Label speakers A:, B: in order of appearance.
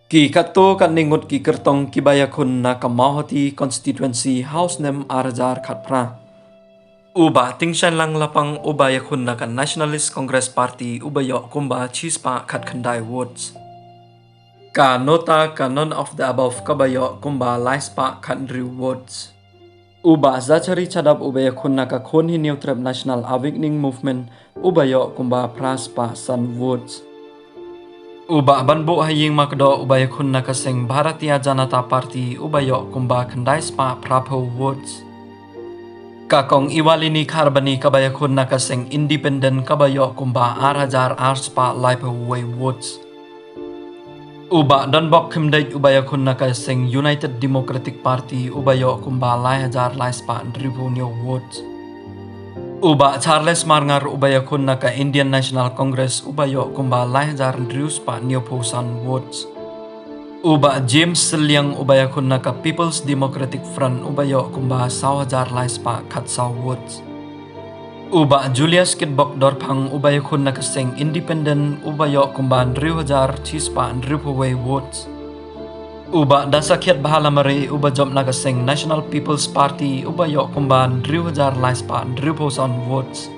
A: Ki kato kan ningut ki Kyrtong Kiba ïakhun na ka Mawhati Constituency House Snem arajar khatpra. Uba tingshan lang lapang uba ïakhun na ka Nationalist Congress Party ubayo kumba chispa khat khandai votes. Ka nota ka none of the above kabayo kumba laispa khat driu votes. Uba zachari chadap uba ïakhun na ka khonhi neutrep National Awakening Movement ubayo kumba praspa san votes. Uba banbo haying makdo uba ïakhun na kaseng Bharatiya Janata Party ubayo kumba khandai spa prapo votes. Kakong iwalini kharbani kabaya ïakhun na kaseng Independent kabayo kumba arajar arspa laipo way votes. Uba donbok khimdej uba ïakhun na kaseng United Democratic Party ubayo kumba laihajar laispa drivo new votes. Uba Charles Marngar uba ïakhun na ka Indian National Congress ubayo kumba laihajar drius pa neoposan votes. Uba James Selyang uba ïakhun na ka People's Democratic Front ubayo kumba 1,000 laispa khatsaw votes. Uba Julius Kidbok Dorphang uba ïakhun na kaseng Independent ubayo kumba 3,000 chispa dripaway votes. Uba dasakhyat bahalamari uba job na kaseng National People's Party ubayo kumba 3,000 laispa driposan votes.